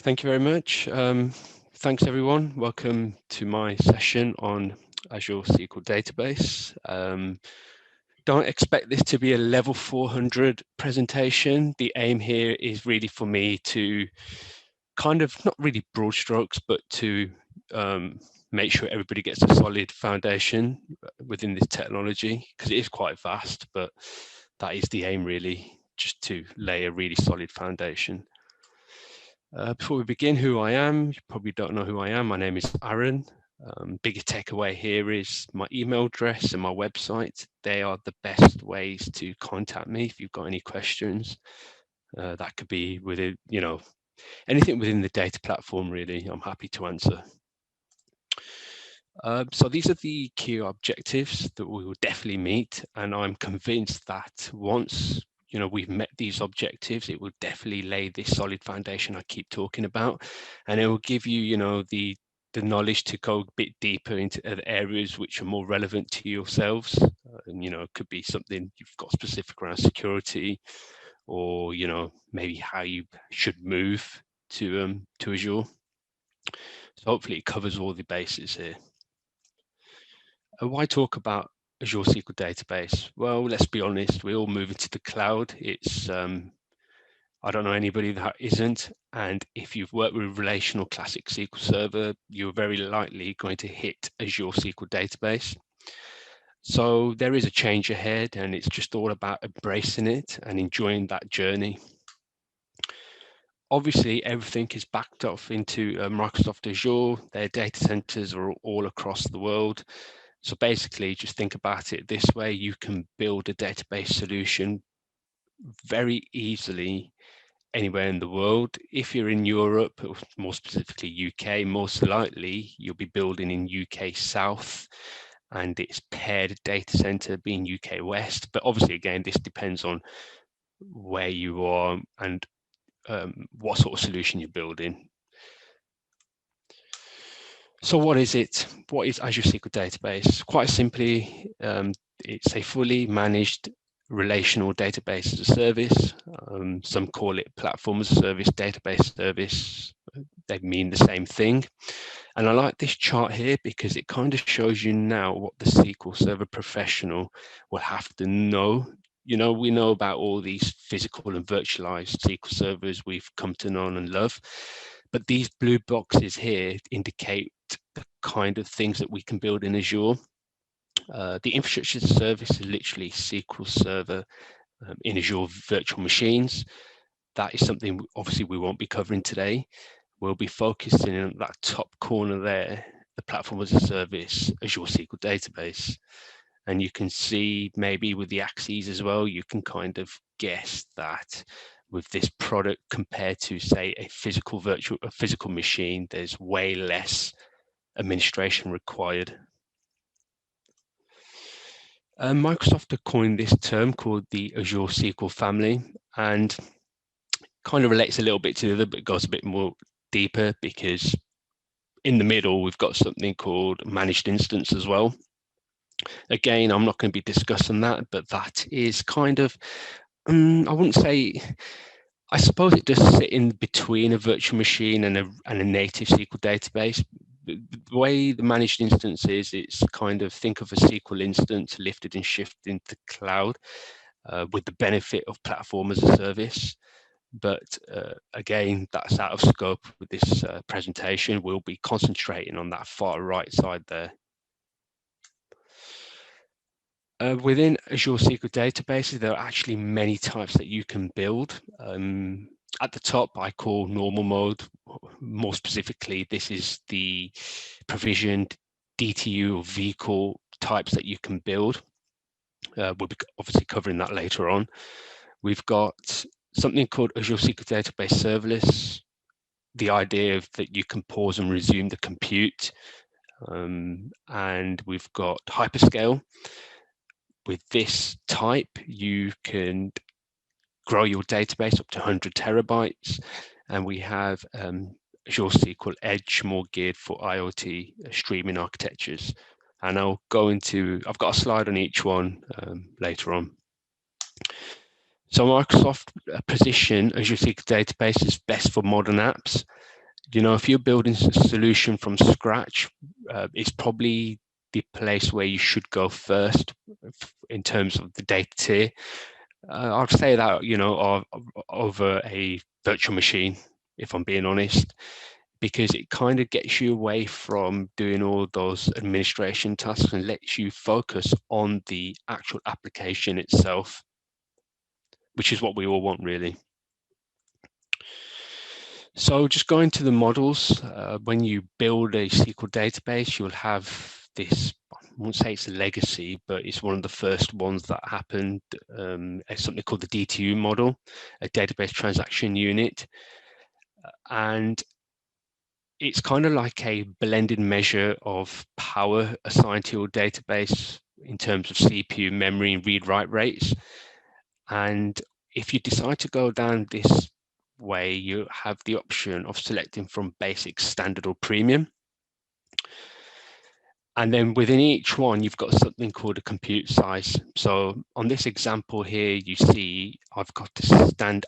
Thank you very much. Thanks everyone. Welcome to my session on Azure SQL Database. Don't expect this to be a level 400 presentation. The aim here is really for me to kind of, not really broad strokes, but to make sure everybody gets a solid foundation within this technology, because it is quite vast, but that is the aim really, just to lay a really solid foundation. Before we begin, who I am, you probably don't know who I am. My name is Arun. Biggest takeaway here is my email address and my website. They are the best ways to contact me if you've got any questions. That could be within, anything within the data platform, really. I'm happy to answer. So these are the key objectives that we will definitely meet, and I'm convinced that once we've met these objectives, it will definitely lay this solid foundation I keep talking about, and it will give you, the knowledge to go a bit deeper into other areas which are more relevant to yourselves. And it could be something you've got specific around security, or maybe how you should move to Azure. So hopefully it covers all the bases here. Why talk about Azure SQL Database? Well, let's be honest, we're all moving to the cloud. It's I don't know anybody that isn't, and if you've worked with relational classic SQL Server, you're very likely going to hit Azure SQL Database. So there is a change ahead, and it's just all about embracing it and enjoying that journey. Obviously, everything is backed off into Microsoft Azure. Their data centers are all across the world. So basically, just think about it this way: you can build a database solution very easily anywhere in the world. If you're in Europe, or more specifically UK, most likely you'll be building in UK South, and its paired data center being UK West. But obviously, again, this depends on where you are and what sort of solution you're building. So what is it? What is Azure SQL Database? Quite simply, it's a fully managed relational database as a service. Some call it platform as a service, database service. They mean the same thing. And I like this chart here because it kind of shows you now what the SQL Server professional will have to know. We know about all these physical and virtualized SQL servers we've come to know and love, but these blue boxes here indicate the kind of things that we can build in Azure. The infrastructure as a service is literally SQL Server in Azure virtual machines. That is something obviously we won't be covering today. We'll be focusing on that top corner there, the platform as a service, Azure SQL Database. And you can see maybe with the axes as well, you can kind of guess that with this product compared to, say, a physical machine, there's way less administration required. Microsoft have coined this term called the Azure SQL family, and kind of relates a little bit to the other, but goes a bit more deeper, because in the middle we've got something called managed instance as well. Again, I'm not going to be discussing that, but that is kind of, I wouldn't say, I suppose it does sit in between a virtual machine and a native SQL database. The way the managed instance is, it's kind of, think of a SQL instance lifted and shifted into the cloud with the benefit of platform as a service. But again, that's out of scope with this presentation. We'll be concentrating on that far right side there. Within Azure SQL databases, there are actually many types that you can build. At the top, I call normal mode. More specifically, this is the provisioned DTU or vCore types that you can build. We'll be obviously covering that later on. We've got something called Azure SQL Database Serverless. The idea of that you can pause and resume the compute. And we've got Hyperscale. With this type, you can grow your database up to 100 terabytes. And we have Azure SQL Edge, more geared for IoT streaming architectures. And I'll go into, I've got a slide on each one later on. So Microsoft position Azure SQL Database is best for modern apps. You know, if you're building a solution from scratch, it's probably the place where you should go first in terms of the data tier. I'd say that, you know, over a virtual machine, if I'm being honest, because it kind of gets you away from doing all those administration tasks and lets you focus on the actual application itself, which is what we all want, really. So just going to the models, when you build a SQL database, you'll have this, I won't say it's a legacy, but it's one of the first ones that happened. It's something called the DTU model, a database transaction unit. And it's kind of like a blended measure of power assigned to your database in terms of CPU, memory, and read-write rates. And if you decide to go down this way, you have the option of selecting from basic, standard, or premium. And then within each one, you've got something called a compute size. So on this example here, you see I've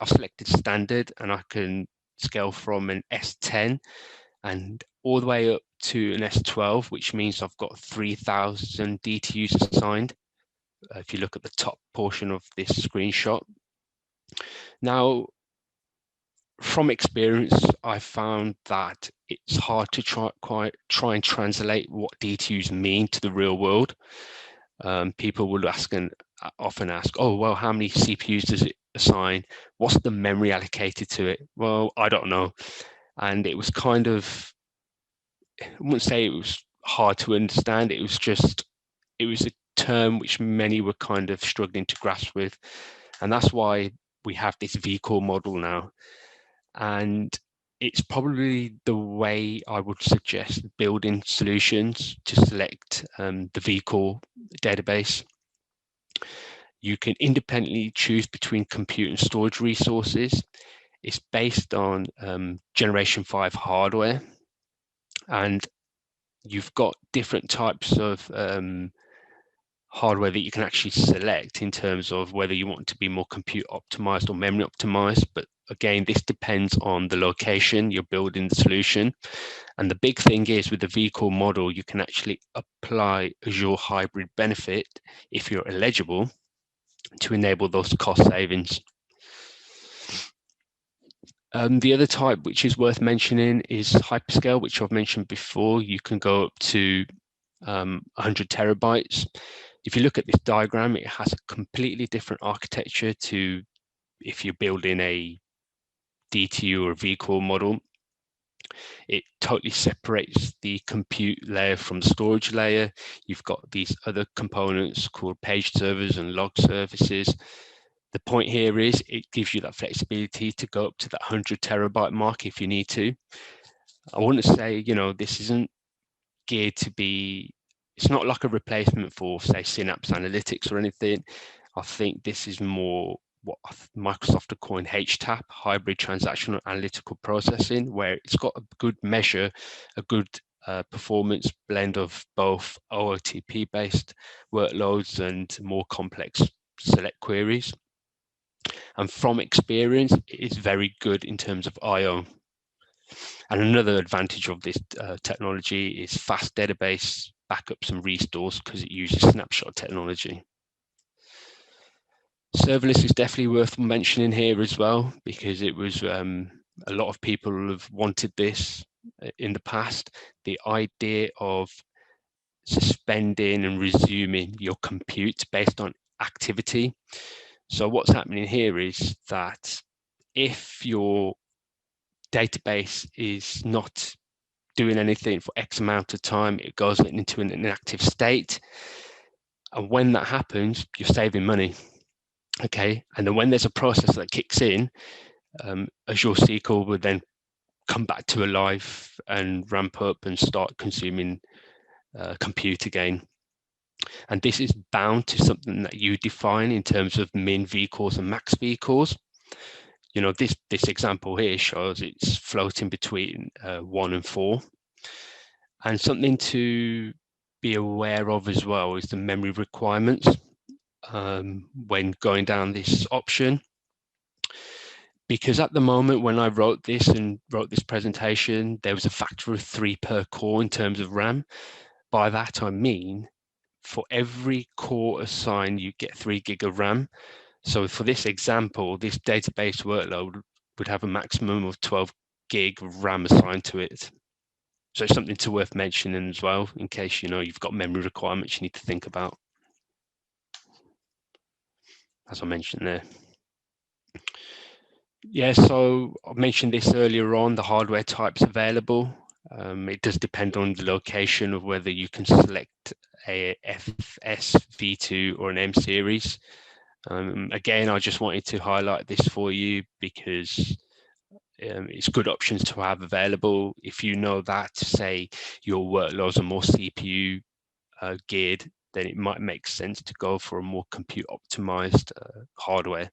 selected standard, and I can scale from an S10 and all the way up to an S12, which means I've got 3,000 DTUs assigned. If you look at the top portion of this screenshot. Now, from experience, I found that it's hard to try and translate what DTUs mean to the real world. People will often ask, oh, well, how many CPUs does it assign? What's the memory allocated to it? Well, I don't know. And it was kind of, I wouldn't say it was hard to understand. It was a term which many were kind of struggling to grasp with. And that's why we have this vCore model now. And it's probably the way I would suggest building solutions to select the vCore database. You can independently choose between compute and storage resources. It's based on Generation 5 hardware. And you've got different types of hardware that you can actually select in terms of whether you want to be more compute optimized or memory optimized. But again, this depends on the location you're building the solution. And the big thing is with the vCore model, you can actually apply Azure hybrid benefit if you're eligible to enable those cost savings. The other type which is worth mentioning is hyperscale, which I've mentioned before. You can go up to 100 terabytes. If you look at this diagram, it has a completely different architecture to if you're building a DTU or a vCore model. It totally separates the compute layer from the storage layer. You've got these other components called page servers and log services. The point here is it gives you that flexibility to go up to that 100 terabyte mark if you need to. I wouldn't say, you know, this isn't geared to be, it's not like a replacement for, say, Synapse Analytics or anything. I think this is more what Microsoft are calling HTAP, hybrid transactional analytical processing, where it's got a good measure, a good performance blend of both OOTP-based workloads and more complex select queries. And from experience, it's very good in terms of I/O. And another advantage of this technology is fast database backups and restores because it uses snapshot technology. Serverless is definitely worth mentioning here as well, because it was a lot of people have wanted this in the past. The idea of suspending and resuming your compute based on activity. So what's happening here is that if your database is not doing anything for X amount of time, it goes into an inactive state. And when that happens, you're saving money. Okay, and then when there's a process that kicks in, Azure SQL would then come back to alive and ramp up and start consuming compute again. And this is bound to something that you define in terms of min vCores and max vCores. You know, this example here shows it's floating between 1 and 4. And something to be aware of as well is the memory requirements when going down this option. Because at the moment when I wrote this presentation, there was a factor of 3 per core in terms of RAM. By that I mean, for every core assigned, you get 3 gig of RAM. So for this example, this database workload would have a maximum of 12 gig of RAM assigned to it. So it's something worth mentioning as well, in case you've got memory requirements you need to think about, as I mentioned there. Yeah, so I mentioned this earlier on, the hardware types available. It does depend on the location of whether you can select a FS V2 or an M series. Again, I just wanted to highlight this for you because it's good options to have available. If you know that, say, your workloads are more CPU geared, then it might make sense to go for a more compute optimized hardware.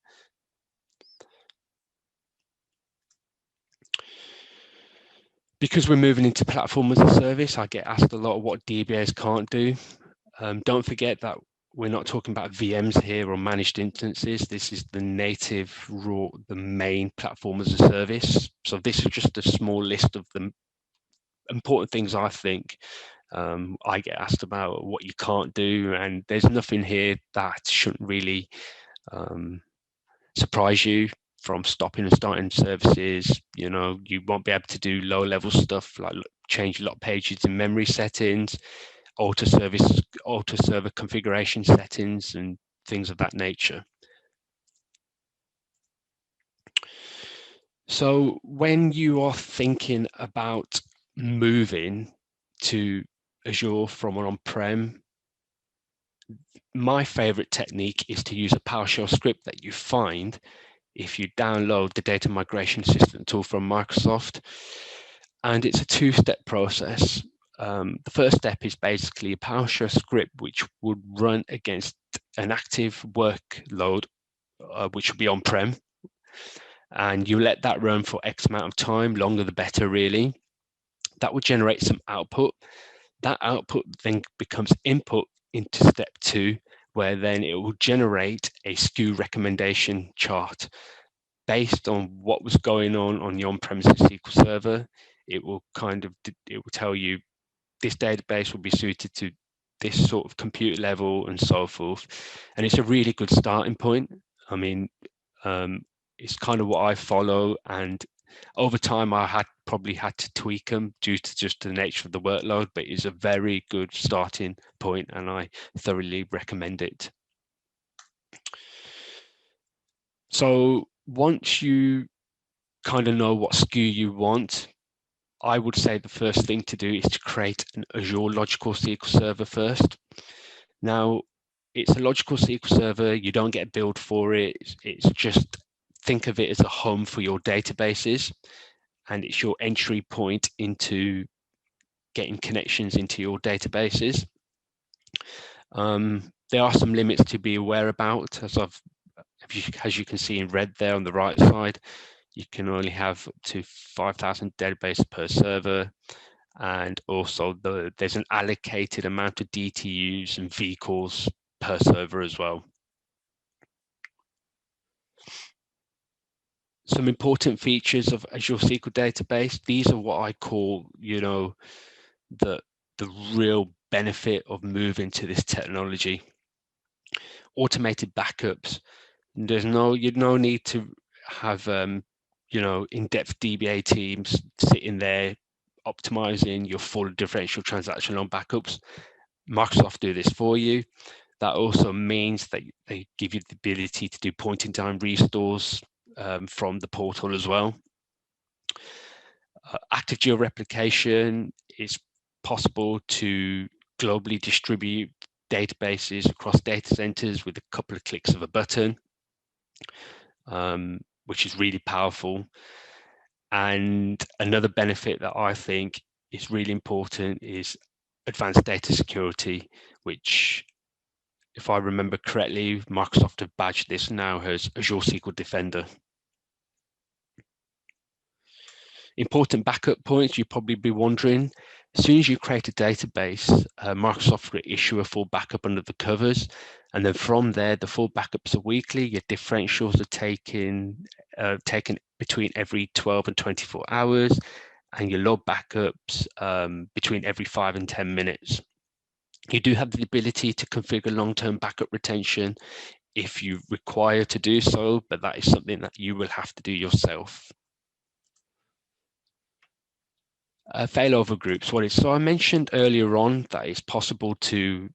Because we're moving into platform as a service, I get asked a lot of what DBAs can't do. Don't forget that we're not talking about VMs here or managed instances. This is the native, raw, the main platform as a service. So this is just a small list of the important things I think I get asked about what you can't do, and there's nothing here that shouldn't really surprise you. From stopping and starting services, you won't be able to do low-level stuff like change lock pages in memory settings, auto server configuration settings, and things of that nature. So when you are thinking about moving to Azure from an on-prem, my favorite technique is to use a PowerShell script that you find if you download the data migration system tool from Microsoft. And it's a 2-step process. The first step is basically a PowerShell script which would run against an active workload, which will be on-prem. And you let that run for X amount of time, longer the better really. That will generate some output. That output then becomes input into step 2, where then it will generate a SKU recommendation chart. Based on what was going on the on-premises SQL Server, it will tell you this database will be suited to this sort of compute level and so forth. And it's a really good starting point. I mean, it's kind of what I follow, and over time I probably had to tweak them due to just the nature of the workload, but it's a very good starting point and I thoroughly recommend it. So once you kind of know what SKU you want, I would say the first thing to do is to create an Azure Logical SQL Server first. Now, it's a logical SQL Server. You don't get billed for it. It's just, think of it as a home for your databases, and it's your entry point into getting connections into your databases. There are some limits to be aware about, as you can see in red there on the right side. You can only have up to 5,000 databases per server, and also there's an allocated amount of DTUs and vCores per server as well. Some important features of Azure SQL Database. These are what I call, the real benefit of moving to this technology. Automated backups. There's no need to have in-depth DBA teams sitting there optimizing your full differential transaction on backups. Microsoft do this for you. That also means that they give you the ability to do point-in-time restores from the portal as well. Active geo-replication is possible to globally distribute databases across data centers with a couple of clicks of a button, which is really powerful. And another benefit that I think is really important is advanced data security, which, if I remember correctly, Microsoft have badged this now as Azure SQL Defender. Important backup points, you'd probably be wondering. As soon as you create a database, Microsoft will issue a full backup under the covers. And then from there, the full backups are weekly. Your differentials are taken between every 12 and 24 hours, and your log backups between every 5 and 10 minutes. You do have the ability to configure long-term backup retention if you require to do so, but that is something that you will have to do yourself. Failover groups. So I mentioned earlier on that it's possible to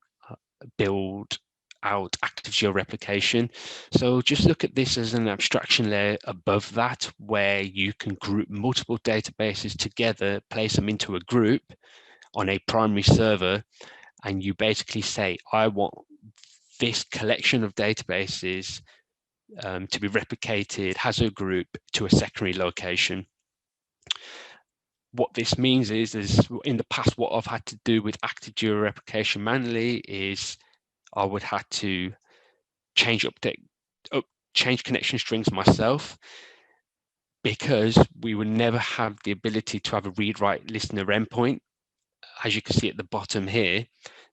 build out active geo-replication. So just look at this as an abstraction layer above that, where you can group multiple databases together, place them into a group on a primary server, and you basically say, I want this collection of databases to be replicated as a group to a secondary location. What this means is in the past, what I've had to do with active geo-replication manually is I would have to change connection strings myself, because we would never have the ability to have a read-write listener endpoint. As you can see at the bottom here,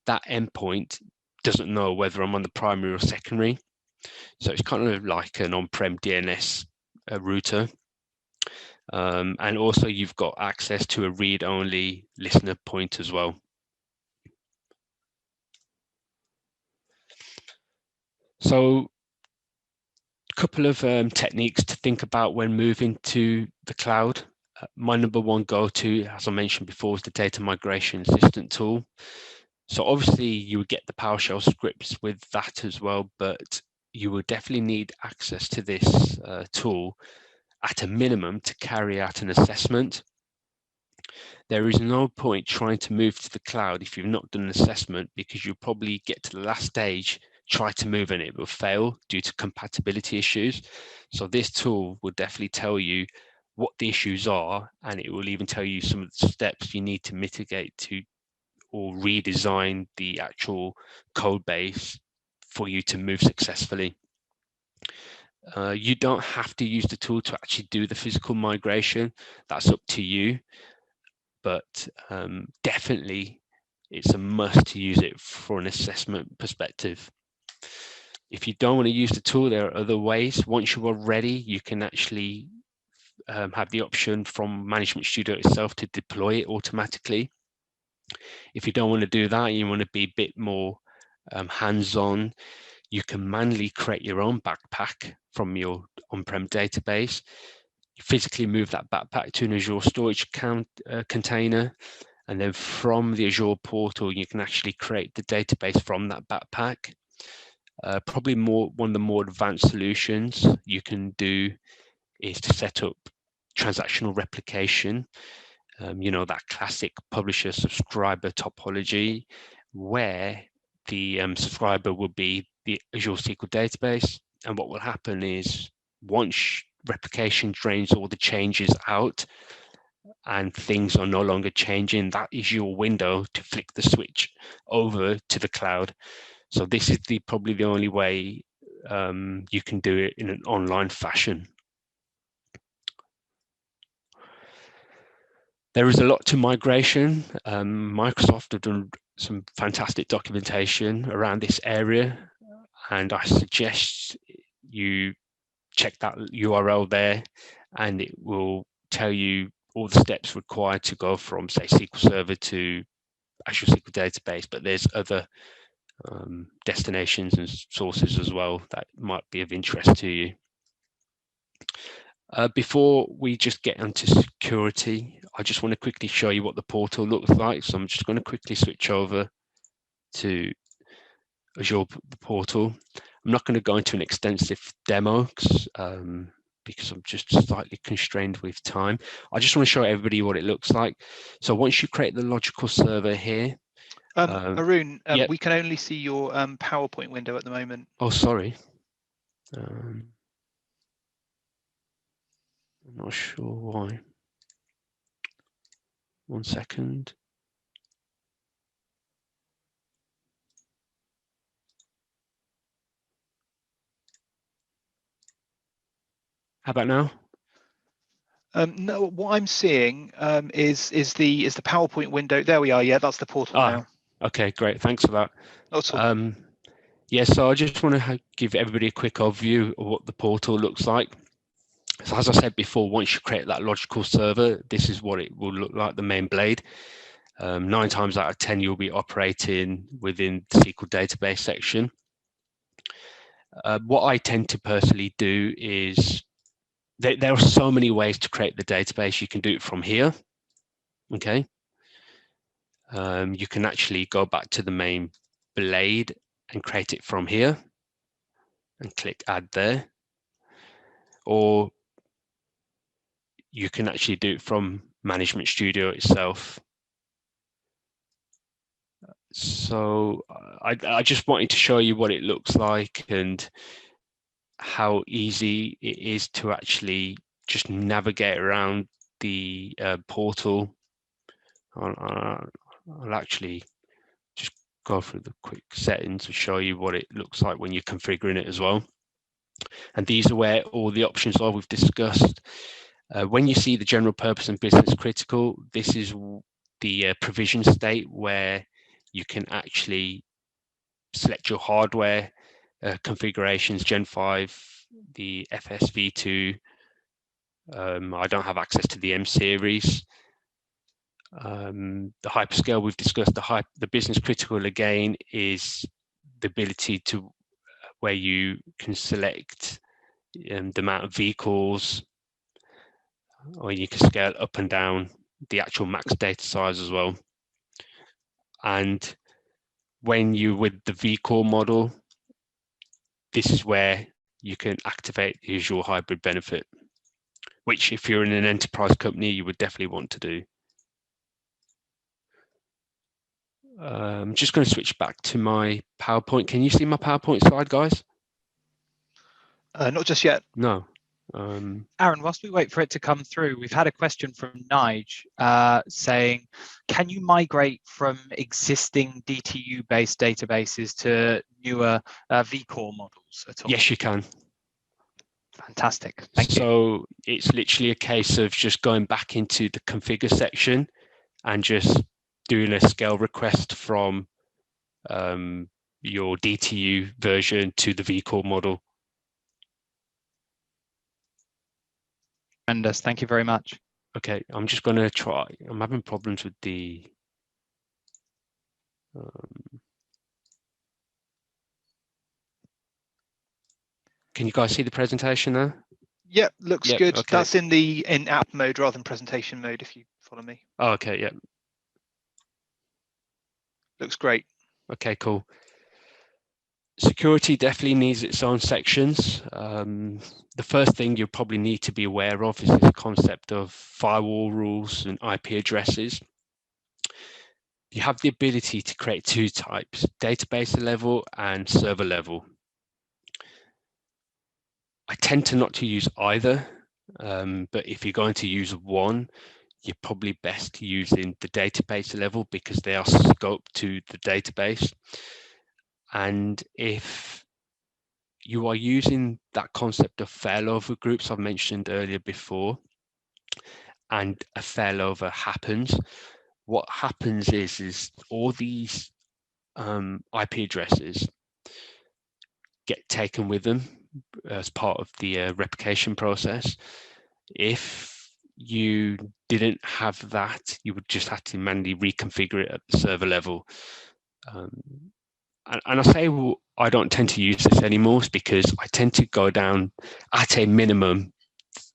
that endpoint doesn't know whether I'm on the primary or secondary. So it's kind of like an on-prem DNS router. And also you've got access to a read-only listener point as well. So a couple of techniques to think about when moving to the cloud. My number one go-to, as I mentioned before, is the data migration assistant tool. So obviously you would get the PowerShell scripts with that as well, but you will definitely need access to this tool at a minimum to carry out an assessment. There is no point trying to move to the cloud if you've not done an assessment, because you'll probably get to the last stage, try to move, and it will fail due to compatibility issues. So this tool will definitely tell you what the issues are, and it will even tell you some of the steps you need to mitigate to or redesign the actual code base for you to move successfully. You don't have to use the tool to actually do the physical migration. That's up to you. But definitely it's a must to use it for an assessment perspective. If you don't want to use the tool, there are other ways. Once you are ready, you can actually have the option from Management Studio itself to deploy it automatically. If you don't want to do that, you want to be a bit more hands-on, you can manually create your own backpack from your on-prem database. You physically move that backpack to an Azure storage container, and then from the Azure portal, you can actually create the database from that backpack. Probably one of the more advanced solutions you can do is to set up transactional replication. You know, that classic publisher subscriber topology, where the subscriber will be the Azure SQL database. And what will happen is, once replication drains all the changes out and things are no longer changing, that is your window to flick the switch over to the cloud. So this is probably the only way you can do it in an online fashion. There is a lot to migration. Microsoft have done some fantastic documentation around this area, and I suggest you check that URL there, and it will tell you all the steps required to go from, say, SQL Server to Azure SQL Database, but there's other destinations and sources as well that might be of interest to you. Before we just get into security, I just want to quickly show you what the portal looks like. So I'm just going to quickly switch over to Azure Portal. I'm not going to go into an extensive demo because I'm just slightly constrained with time. I just want to show everybody what it looks like. So once you create the logical server here, Arun, yep. We can only see your PowerPoint window at the moment. Oh, sorry. I'm not sure why. 1 second. How about now? No, what I'm seeing is the PowerPoint window. There we are. Yeah, that's the portal now. Okay, great. Thanks for that. Awesome. Yeah, so I just want to give everybody a quick overview of what the portal looks like. So as I said before, once you create that logical server, this is what it will look like, the main blade. 9 times out of 10, you'll be operating within the SQL database section. What I tend to personally do is, there are so many ways to create the database. You can do it from here, okay? You can actually go back to the main blade and create it from here and click add there. Or you can actually do it from Management Studio itself. So I just wanted to show you what it looks like and how easy it is to actually just navigate around the portal. I'll actually just go through the quick settings to show you what it looks like when you're configuring it as well. And these are where all the options are we've discussed. When you see the general purpose and business critical, this is the provision state where you can actually select your hardware configurations, Gen 5, the FSv2. I don't have access to the M series. The hyperscale we've discussed. The business critical again is the ability to where you can select the amount of vCores, or you can scale up and down the actual max data size as well. And when you're with the vCore model, this is where you can activate the Azure hybrid benefit, which if you're in an enterprise company, you would definitely want to do. I'm just going to switch back to my PowerPoint. Can you see my PowerPoint slide, guys? Not just yet. No. Aaron, whilst we wait for it to come through, we've had a question from Nige saying, can you migrate from existing DTU-based databases to newer vCore models at all? Yes, you can. Fantastic. Thank you. So it's literally a case of just going back into the configure section and just doing a scale request from your DTU version to the vCore model. Tremendous. Thank you very much. Okay, I'm just going to try. I'm having problems with the. Can you guys see the presentation there? Yep, looks good. Okay. That's in app mode rather than presentation mode, if you follow me. Oh, okay, yeah. Looks great. Okay, cool. Security definitely needs its own sections. The first thing you probably need to be aware of is this concept of firewall rules and IP addresses. You have the ability to create 2 types, database level and server level. I tend to not to use either, but if you're going to use one, you're probably best using the database level because they are scoped to the database. And if you are using that concept of failover groups I've mentioned earlier before, and a failover happens, what happens is all these IP addresses get taken with them as part of the replication process. If you didn't have that, you would just have to manually reconfigure it at the server level. And I say, well, I don't tend to use this anymore because I tend to go down at a minimum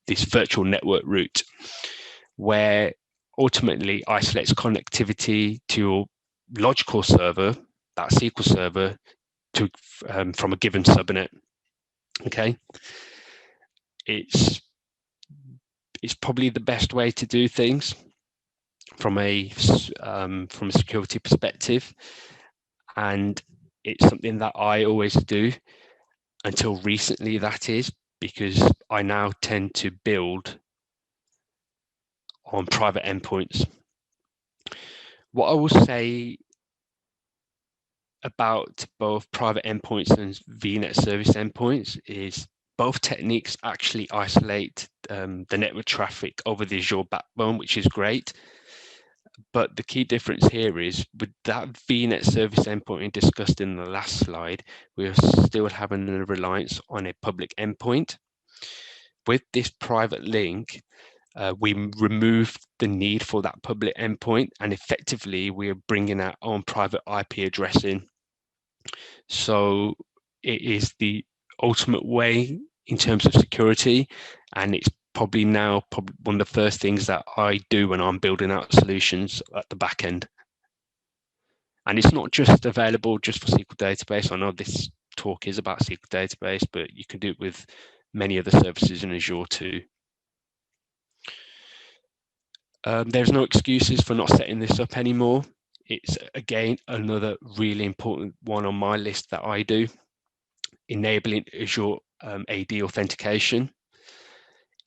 this virtual network route where ultimately isolates connectivity to your logical server, that SQL server, to from a given subnet. Okay, it's probably the best way to do things from a security perspective, and it's something that I always do until recently, that is, because I now tend to build on private endpoints. What I will say about both private endpoints and VNet service endpoints is Both techniques actually isolate the network traffic over the Azure backbone, which is great. But the key difference here is with that VNet service endpoint we discussed in the last slide, we're still having a reliance on a public endpoint. With this private link, we remove the need for that public endpoint, and effectively we are bringing our own private IP address in. So it is the ultimate way in terms of security, and it's probably now one of the first things that I do when I'm building out solutions at the back end. And it's not just available just for SQL Database. I know this talk is about SQL Database, but you can do it with many other services in Azure too. There's no excuses for not setting this up anymore. It's, again, another really important one on my list that I do, enabling Azure AD Authentication.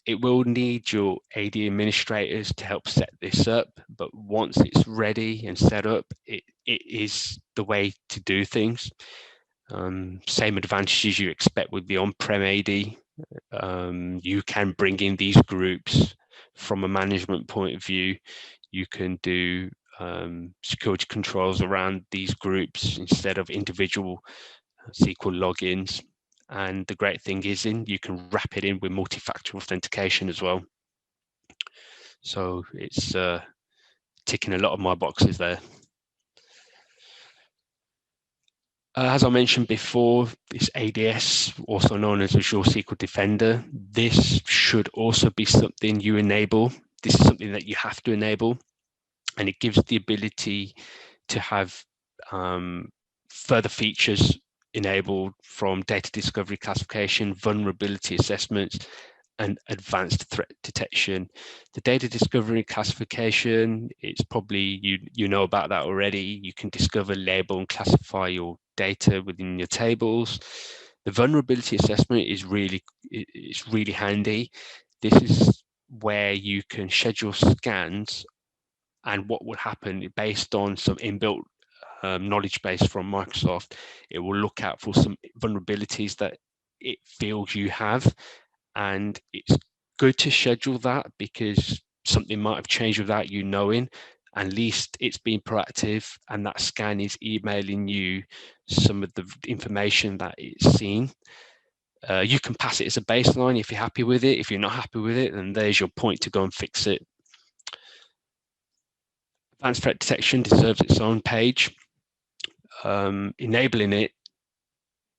It will need your AD administrators to help set this up, but once it's ready and set up, it is the way to do things. Same advantages you expect with the on-prem AD. You can bring in these groups from a management point of view. You can do security controls around these groups instead of individual SQL logins. And the great thing is you can wrap it in with multi-factor authentication as well. So it's ticking a lot of my boxes there. As I mentioned before, this ADS, also known as Azure SQL Defender, this should also be something you enable. This is something that you have to enable, and it gives the ability to have further features enabled from data discovery classification, vulnerability assessments, and advanced threat detection. The data discovery classification, it's probably, you know about that already. You can discover, label, and classify your data within your tables. The vulnerability assessment is really handy. This is where you can schedule scans, and what will happen based on some inbuilt knowledge base from Microsoft, it will look out for some vulnerabilities that it feels you have, and it's good to schedule that because something might have changed without you knowing. At least it's being proactive, and that scan is emailing you some of the information that it's seen. You can pass it as a baseline if you're happy with it. If you're not happy with it, then there's your point to go and fix it. Advanced threat detection deserves its own page. Enabling it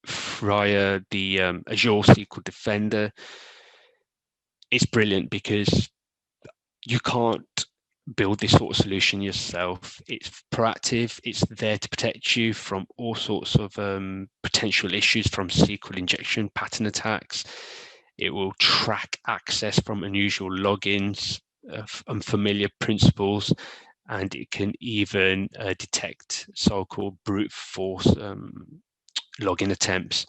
via the Azure SQL Defender is brilliant because you can't build this sort of solution yourself. It's proactive. It's there to protect you from all sorts of potential issues from SQL injection pattern attacks. It will track access from unusual logins, unfamiliar principals, and it can even detect so-called brute force login attempts.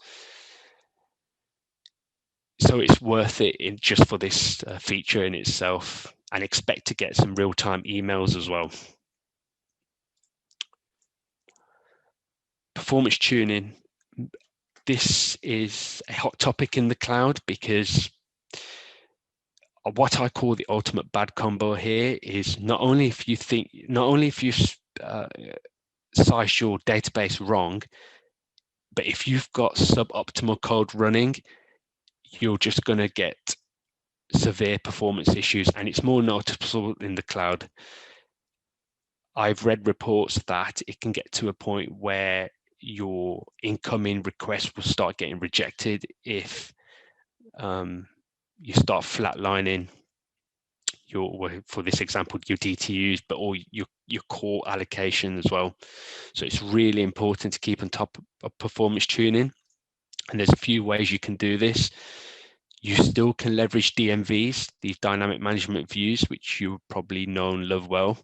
So it's worth it just for this feature in itself, and expect to get some real-time emails as well. Performance tuning. This is a hot topic in the cloud because what I call the ultimate bad combo here is not only if you size your database wrong, but if you've got suboptimal code running, you're just going to get severe performance issues, and it's more noticeable in the cloud. I've read reports that it can get to a point where your incoming request will start getting rejected if you start flatlining for this example, your DTUs, but all your core allocation as well. So it's really important to keep on top of performance tuning, and there's a few ways you can do this. You still can leverage DMVs, these dynamic management views, which you probably know and love well.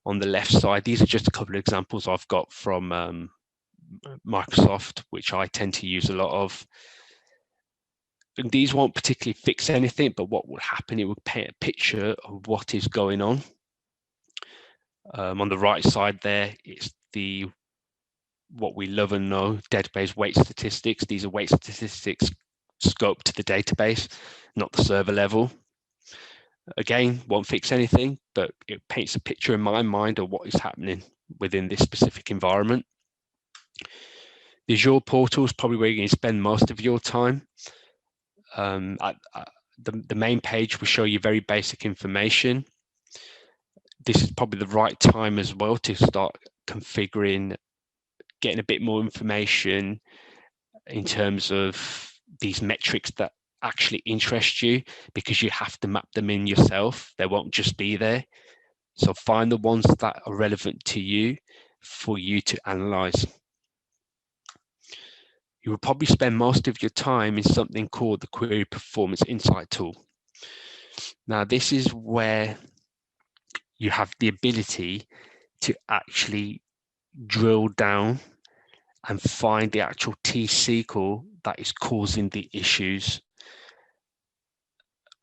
On the left side, these are just a couple of examples I've got from Microsoft, which I tend to use a lot of. And these won't particularly fix anything, but what will happen, it will paint a picture of what is going on. On the right side there, it's what we love and know, database weight statistics. These are weight statistics scope to the database, not the server level. Again, won't fix anything, but it paints a picture in my mind of what is happening within this specific environment. The Azure Portal is probably where you're going to spend most of your time. The main page will show you very basic information. This is probably the right time as well to start configuring, getting a bit more information in terms of these metrics that actually interest you, because you have to map them in yourself. They won't just be there. So find the ones that are relevant to you for you to analyze. You will probably spend most of your time in something called the Query Performance Insight tool. Now, this is where you have the ability to actually drill down and find the actual T-SQL that is causing the issues,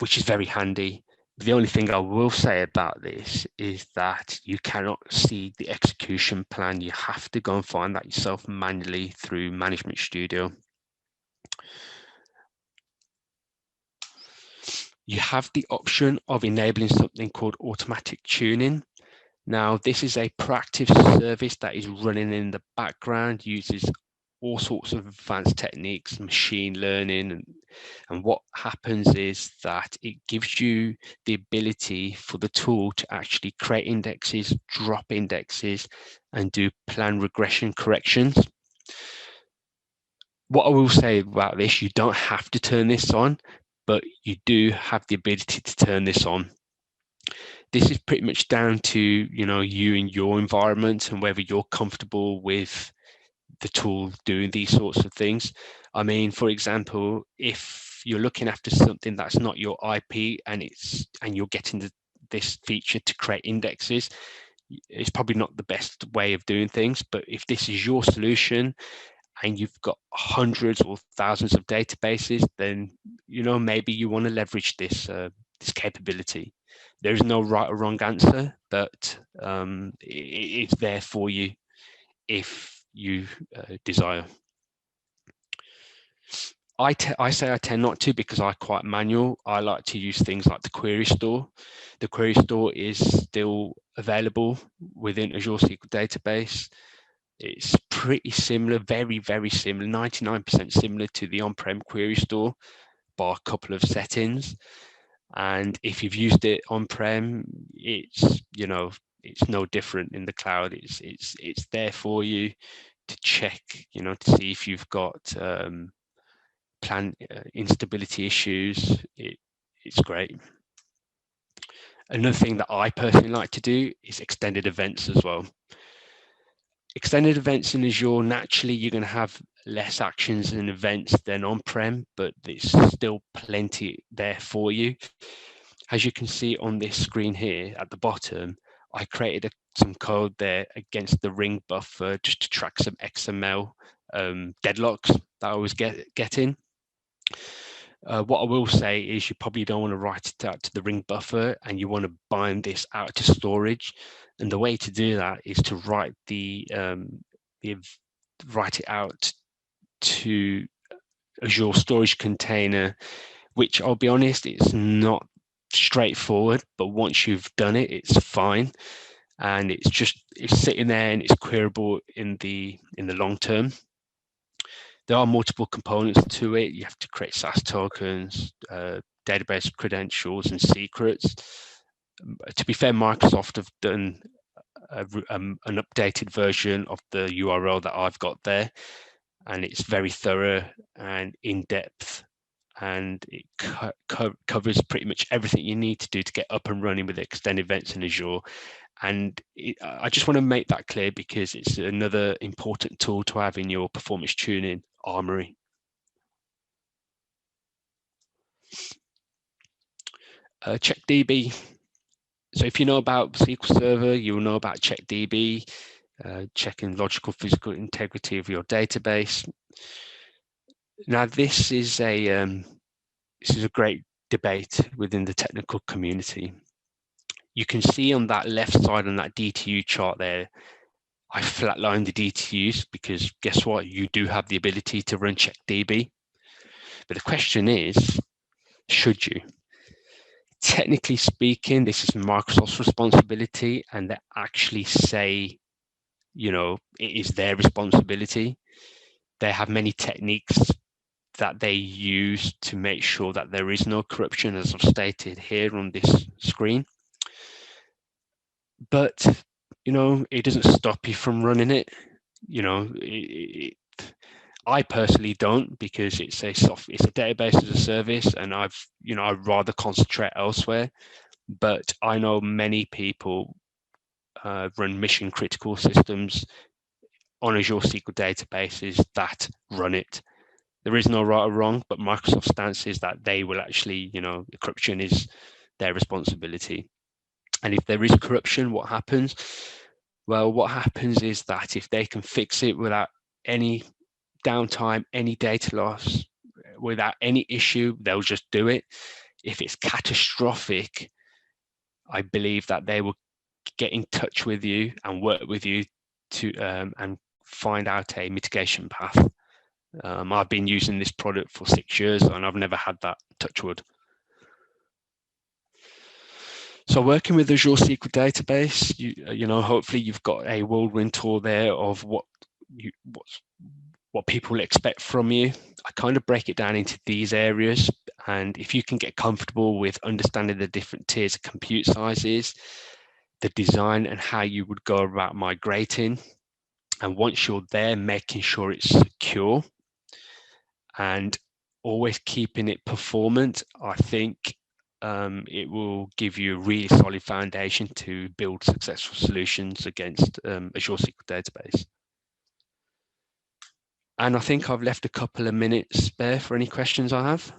which is very handy. The only thing I will say about this is that you cannot see the execution plan. You have to go and find that yourself manually through Management Studio. You have the option of enabling something called automatic tuning. Now, this is a proactive service that is running in the background, uses all sorts of advanced techniques, machine learning, and what happens is that it gives you the ability for the tool to actually create indexes, drop indexes, and do plan regression corrections. What I will say about this, you don't have to turn this on, but you do have the ability to turn this on. This is pretty much down to, you and your environment and whether you're comfortable with the tool doing these sorts of things. I mean, for example, if you're looking after something that's not your IP and you're getting this feature to create indexes, it's probably not the best way of doing things. But if this is your solution and you've got hundreds or thousands of databases, then maybe you want to leverage this capability. There is no right or wrong answer, but it's there for you if you desire. I say I tend not to, because I quite manual. I like to use things like the query store. The query store is still available within Azure SQL Database. It's pretty similar, very, very similar, 99% similar to the on-prem query store, by a couple of settings. And if you've used it on-prem, it's no different in the cloud. It's there for you to check, to see if you've got plan instability issues. It's great. Another thing that I personally like to do is extended events as well. Extended events in Azure, naturally, you're going to have less actions and events than on-prem, but there's still plenty there for you. As you can see on this screen here at the bottom, I created some code there against the ring buffer just to track some XML deadlocks that I was getting. What I will say is you probably don't want to write it out to the ring buffer, and you want to bind this out to storage. And the way to do that is to write write it out to Azure Storage Container, which, I'll be honest, it's not straightforward, but once you've done it, it's fine, and it's sitting there and it's queryable in the long term. There are multiple components to it. You have to create SAS tokens, database credentials, and secrets. To be fair, Microsoft have done an updated version of the URL that I've got there, and it's very thorough and in-depth, and it covers pretty much everything you need to do to get up and running with extended events in Azure. And I just want to make that clear, because it's another important tool to have in your performance tuning armory. CHECKDB. So if you know about SQL Server, you'll know about CHECKDB, checking logical physical integrity of your database. Now, this is a great debate within the technical community. You can see on that left side on that DTU chart there, I flatlined the DTUs because guess what? You do have the ability to run CHECKDB. But the question is, should you? Technically speaking, this is Microsoft's responsibility, and they actually say, you know, it is their responsibility. They have many techniques that they use to make sure that there is no corruption, as I've stated here on this screen. But, you know, it doesn't stop you from running it. You know, I personally don't, because it's a database as a service, and I'd rather concentrate elsewhere. But I know many people run mission critical systems on Azure SQL databases that run it. There is no right or wrong, but Microsoft's stance is that they will actually, you know, corruption is their responsibility. And if there is corruption, what happens? Well, what happens is that if they can fix it without any downtime, any data loss, without any issue, they'll just do it. If it's catastrophic, I believe that they will get in touch with you and work with you to and find out a mitigation path. I've been using this product for 6 years and I've never had that, touch wood. So working with Azure SQL Database, you know, hopefully you've got a whirlwind tour there of what people expect from you. I kind of break it down into these areas, and if you can get comfortable with understanding the different tiers of compute sizes, the design and how you would go about migrating, and once you're there, making sure it's secure and always keeping it performant, I think it will give you a really solid foundation to build successful solutions against Azure SQL Database. And I think I've left a couple of minutes spare for any questions I have.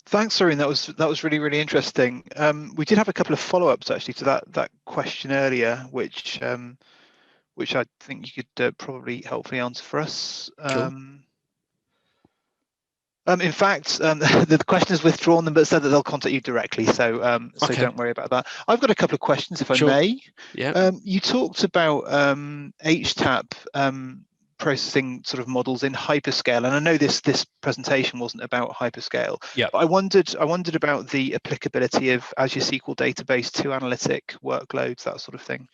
Thanks, Arun. That was really, really interesting. We did have a couple of follow-ups actually to that question earlier, which I think you could probably helpfully answer for us. Sure. In fact, the question is withdrawn them, but said that they'll contact you directly. So Okay. Don't worry about that. I've got a couple of questions, if I Sure. may. Yeah. You talked about HTAP processing sort of models in Hyperscale, and I know this presentation wasn't about Hyperscale. Yeah. But I wondered about the applicability of Azure SQL Database to analytic workloads, that sort of thing.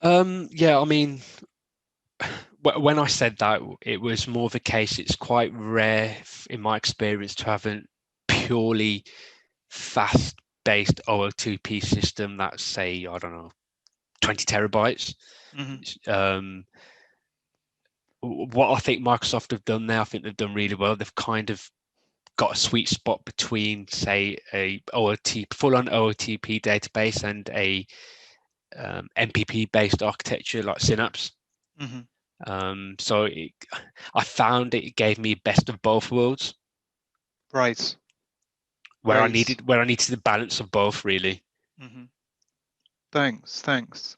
Yeah, I mean, when I said that, it was more the case. It's quite rare, in my experience, to have a purely fast-based OLTP system that's, say, I don't know, 20 terabytes. Mm-hmm. What I think Microsoft have done there, I think they've done really well. They've kind of got a sweet spot between, say, a full-on OLTP database and a MPP-based architecture like Synapse. Mm-hmm. So I found it gave me best of both worlds. Right. Where I needed the balance of both, really. Mm-hmm. Thanks.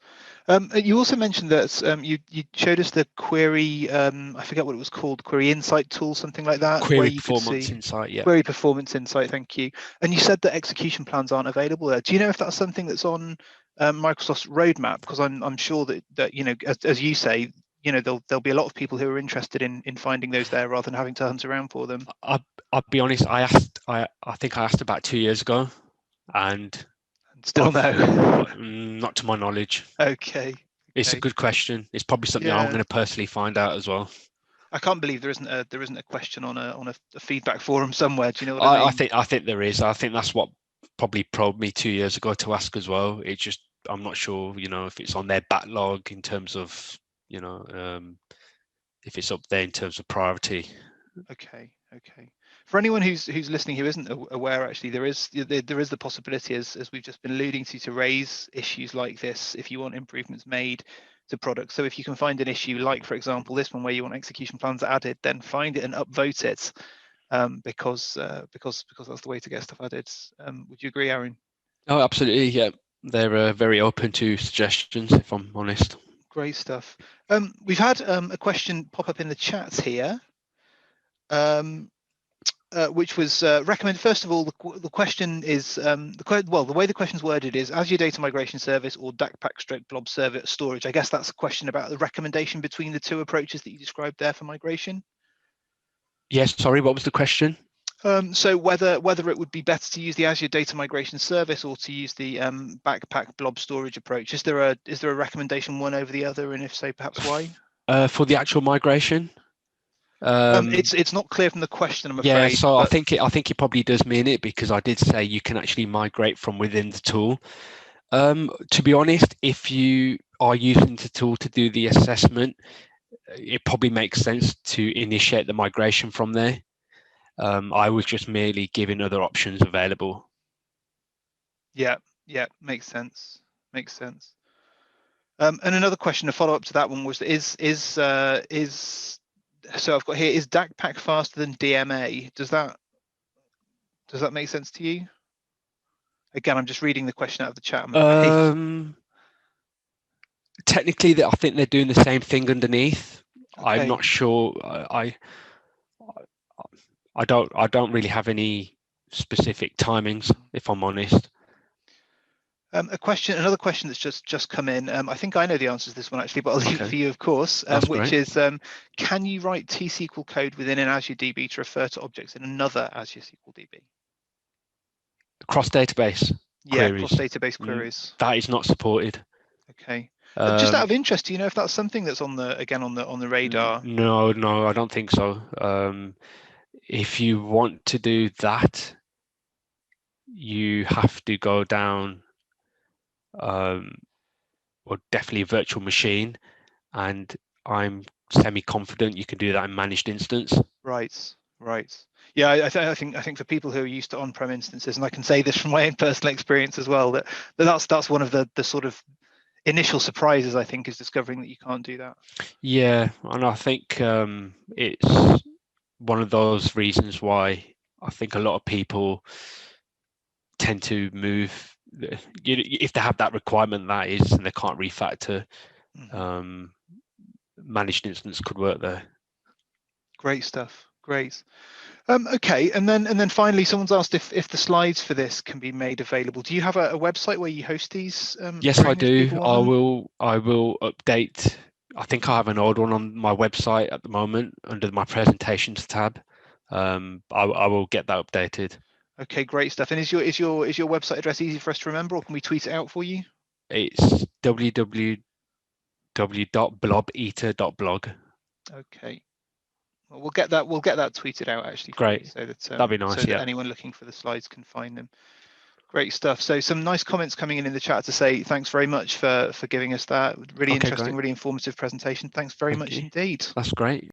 You also mentioned that you showed us the query, I forget what it was called, query insight tool, something like that. Query performance insight, yeah. Query performance insight, thank you. And you said that execution plans aren't available there. Do you know if that's something that's on Microsoft's roadmap? Because I'm sure that you know, as you say, you know, there'll be a lot of people who are interested in finding those there rather than having to hunt around for them. I'll be honest, I think I asked about 2 years ago, and still no. Not to my knowledge. Okay. It's a good question. It's probably something I'm going to personally find out as well. I can't believe there isn't a question on a feedback forum somewhere. Do you know what I mean? I think there is. I think that's what probably probed me 2 years ago to ask as well. It's just, I'm not sure, you know, if it's on their backlog in terms of, you know, if it's up there in terms of priority. Okay. For anyone who's listening who isn't aware, actually, there is the possibility, as we've just been alluding to raise issues like this if you want improvements made to products. So if you can find an issue like, for example, this one where you want execution plans added, then find it and upvote it, because that's the way to get stuff added. Would you agree, Arun? Oh, absolutely. Yeah, they're very open to suggestions, if I'm honest. Great stuff. We've had a question pop up in the chat here. Which was recommended. First of all, the question is, the way the question's worded is Azure Data Migration Service or DACPAC/blob server storage. I guess that's a question about the recommendation between the two approaches that you described there for migration. Yes, sorry, what was the question? So whether it would be better to use the Azure Data Migration Service or to use the backpack blob storage approach. Is there a recommendation one over the other, and if so, perhaps why? For the actual migration? It's not clear from the question, I'm Yeah, afraid. so but... I think it probably does mean it, because I did say you can actually migrate from within the tool. To be honest, if you are using the tool to do the assessment, it probably makes sense to initiate the migration from there. I was just merely giving other options available. Yeah, makes sense. And another question to follow up to that one was, so I've got here, is DACPack faster than DMA? Does that make sense to you? Again, I'm just reading the question out of the chat, I'm afraid. Technically, I think they're doing the same thing underneath. Okay. I'm not sure. I don't really have any specific timings, if I'm honest. Another question that's just come in. I think I know the answer to this one actually, but I'll leave it for you, of course. Which is, can you write T-SQL code within an Azure DB to refer to objects in another Azure SQL DB? Cross-database queries. Cross-database queries. That is not supported. Okay. Just out of interest, do you know if that's something that's on the radar? No, I don't think so. If you want to do that, you have to go down, well, definitely virtual machine, and I'm semi-confident you can do that in managed instance. Right. Yeah, I think for people who are used to on-prem instances, and I can say this from my own personal experience as well, that's one of the sort of initial surprises, I think, is discovering that you can't do that. Yeah, and I think it's one of those reasons why I think a lot of people tend to move, if they have that requirement, that is, and they can't refactor, managed instance could work there. Great stuff. Great. Okay, and then finally, someone's asked if the slides for this can be made available. Do you have a website where you host these? Yes, I do. I will update. I think I have an old one on my website at the moment under my presentations tab. I will get that updated. Okay, great stuff. And is your website address easy for us to remember, or can we tweet it out for you? It's www.blobeater.blog. Okay. Well, we'll get that tweeted out actually. Great. So that that'd be nice. So that anyone looking for the slides can find them. Great stuff. So some nice comments coming in the chat to say thanks very much for giving us that really interesting, really informative presentation. Thanks very much indeed. That's great.